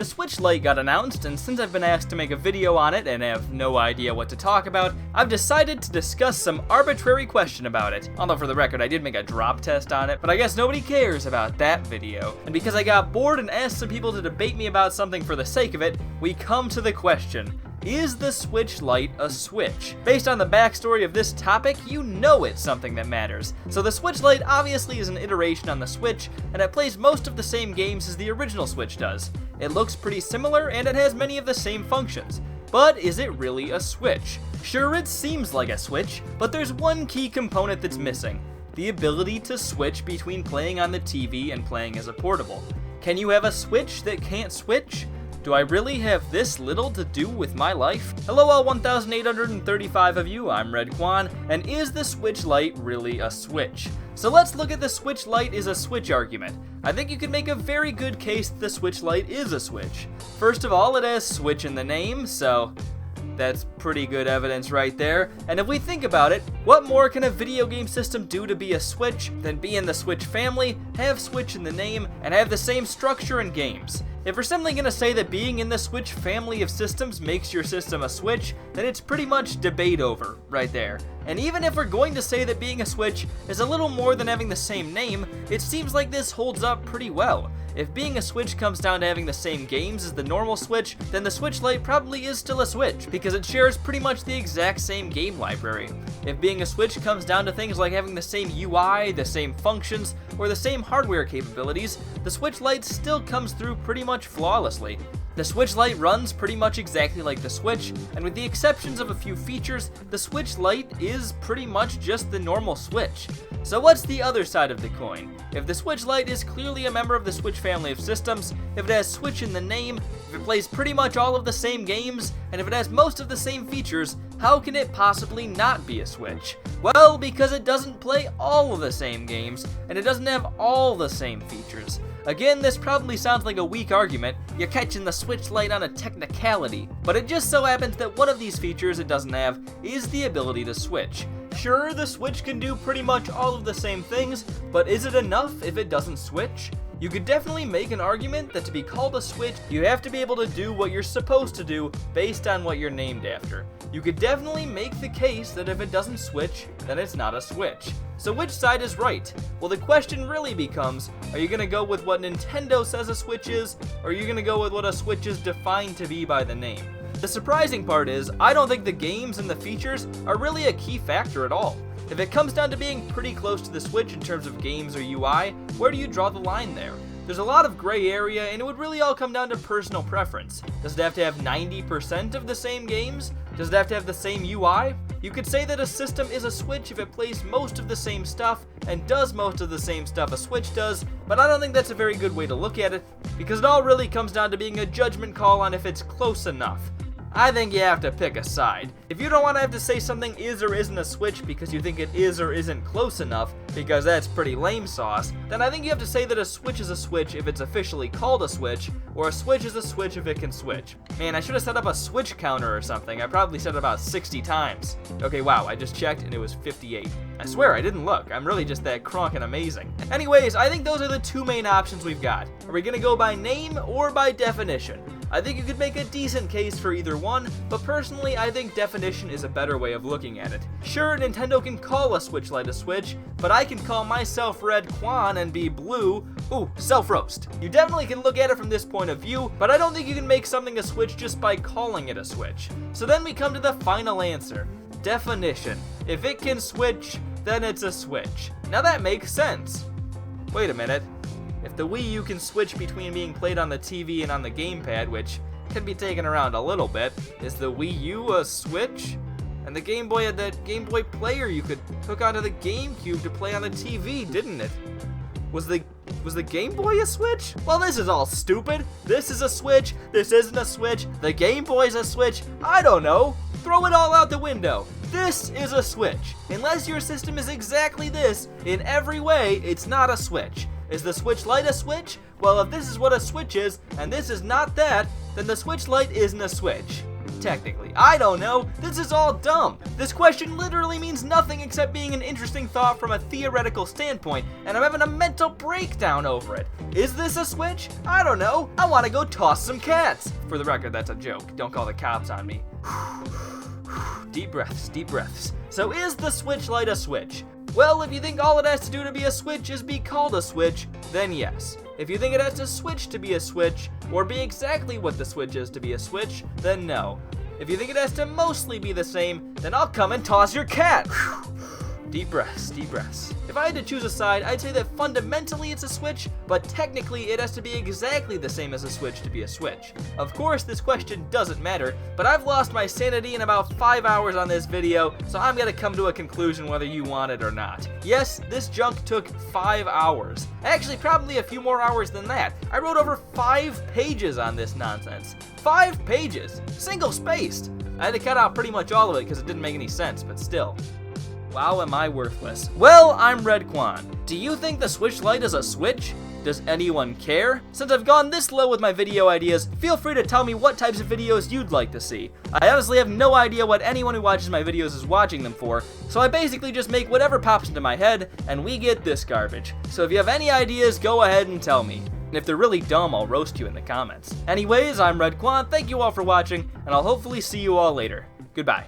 The Switch Lite got announced, and since I've been asked to make a video on it and have no idea what to talk about, I've decided to discuss some arbitrary question about it. Although for the record, I did make a drop test on it, but I guess nobody cares about that video. And because I got bored and asked some people to debate me about something for the sake of it, we come to the question: is the Switch Lite a Switch? Based on the backstory of this topic, you know it's something that matters. So the Switch Lite obviously is an iteration on the Switch, and it plays most of the same games as the original Switch does. It looks pretty similar, and it has many of the same functions. But is it really a Switch? Sure, it seems like a Switch, but there's one key component that's missing: the ability to switch between playing on the TV and playing as a portable. Can you have a Switch that can't switch? Do I really have this little to do with my life? Hello all 1,835 of you, I'm Redkwan, and is the Switch Lite really a Switch? So let's look at the Switch Lite is a Switch argument. I think you could make a very good case that the Switch Lite is a Switch. First of all, it has Switch in the name, so that's pretty good evidence right there. And if we think about it, what more can a video game system do to be a Switch than be in the Switch family, have Switch in the name, and have the same structure and games? If we're simply going to say that being in the Switch family of systems makes your system a Switch, then it's pretty much debate over right there. And even if we're going to say that being a Switch is a little more than having the same name, it seems like this holds up pretty well. If being a Switch comes down to having the same games as the normal Switch, then the Switch Lite probably is still a Switch, because it shares pretty much the exact same game library. If being a Switch comes down to things like having the same UI, the same functions, or the same hardware capabilities, the Switch Lite still comes through pretty much flawlessly. The Switch Lite runs pretty much exactly like the Switch, and with the exceptions of a few features, the Switch Lite is pretty much just the normal Switch. So what's the other side of the coin? If the Switch Lite is clearly a member of the Switch family of systems, if it has Switch in the name, if it plays pretty much all of the same games, and if it has most of the same features, how can it possibly not be a Switch? Well, because it doesn't play all of the same games, and it doesn't have all the same features. Again, this probably sounds like a weak argument, you're catching the Switch Lite on a technicality, but it just so happens that one of these features it doesn't have is the ability to switch. Sure, the Switch can do pretty much all of the same things, but is it enough if it doesn't switch? You could definitely make an argument that to be called a Switch, you have to be able to do what you're supposed to do based on what you're named after. You could definitely make the case that if it doesn't switch, then it's not a Switch. So which side is right? Well, the question really becomes, are you going to go with what Nintendo says a Switch is, or are you going to go with what a Switch is defined to be by the name? The surprising part is, I don't think the games and the features are really a key factor at all. If it comes down to being pretty close to the Switch in terms of games or UI, where do you draw the line there? There's a lot of gray area, and it would really all come down to personal preference. Does it have to have 90% of the same games? Does it have to have the same UI? You could say that a system is a Switch if it plays most of the same stuff and does most of the same stuff a Switch does, but I don't think that's a very good way to look at it, because it all really comes down to being a judgment call on if it's close enough. I think you have to pick a side. If you don't want to have to say something is or isn't a Switch because you think it is or isn't close enough, because that's pretty lame sauce, then I think you have to say that a Switch is a Switch if it's officially called a Switch, or a Switch is a Switch if it can switch. Man, I should have set up a Switch counter or something. I probably said it about 60 times. Okay, wow, I just checked and it was 58. I swear, I didn't look. I'm really just that crunk and amazing. Anyways, I think those are the two main options we've got. Are we gonna go by name or by definition? I think you could make a decent case for either one, but personally I think definition is a better way of looking at it. Sure, Nintendo can call a Switch Lite a Switch, but I can call myself Redkwan and be blue. Ooh, self-roast. You definitely can look at it from this point of view, but I don't think you can make something a Switch just by calling it a Switch. So then we come to the final answer. Definition. If it can switch, then it's a Switch. Now that makes sense. Wait a minute. If the Wii U can switch between being played on the TV and on the gamepad, which can be taken around a little bit, is the Wii U a Switch? And the Game Boy had that Game Boy player you could hook onto the GameCube to play on the TV, didn't it? Was the Game Boy a Switch? Well, this is all stupid. This is a Switch, this isn't a Switch, the Game Boy's a Switch, I don't know. Throw it all out the window. This is a Switch. Unless your system is exactly this, in every way, it's not a Switch. Is the Switch Lite a Switch? Well, if this is what a Switch is, and this is not that, then the Switch Lite isn't a Switch. technically. I don't know. This is all dumb. This question literally means nothing except being an interesting thought from a theoretical standpoint, and I'm having a mental breakdown over it. Is this a Switch? I don't know. I want to go toss some cats. For the record, that's a joke. Don't call the cops on me. Deep breaths, deep breaths. So is the Switch Lite a Switch? Well, if you think all it has to do to be a Switch is be called a Switch, then yes. If you think it has to switch to be a Switch, or be exactly what the Switch is to be a Switch, then no. If you think it has to mostly be the same, then I'll come and toss your cat. Deep breaths, deep breaths. If I had to choose a side, I'd say that fundamentally it's a Switch, but technically it has to be exactly the same as a Switch to be a Switch. Of course, this question doesn't matter, but I've lost my sanity in about 5 hours on this video, so I'm gonna come to a conclusion whether you want it or not. Yes, this junk took 5 hours. Actually, probably a few more hours than that. I wrote over 5 pages on this nonsense. 5 pages, single-spaced. I had to cut out pretty much all of it because it didn't make any sense, but still. Wow, am I worthless. Well, I'm Redkwan. Do you think the Switch Lite is a Switch? Does anyone care? Since I've gone this low with my video ideas, feel free to tell me what types of videos you'd like to see. I honestly have no idea what anyone who watches my videos is watching them for, so I basically just make whatever pops into my head, and we get this garbage. So if you have any ideas, go ahead and tell me. And if they're really dumb, I'll roast you in the comments. Anyways, I'm Redkwan, thank you all for watching, and I'll hopefully see you all later. Goodbye.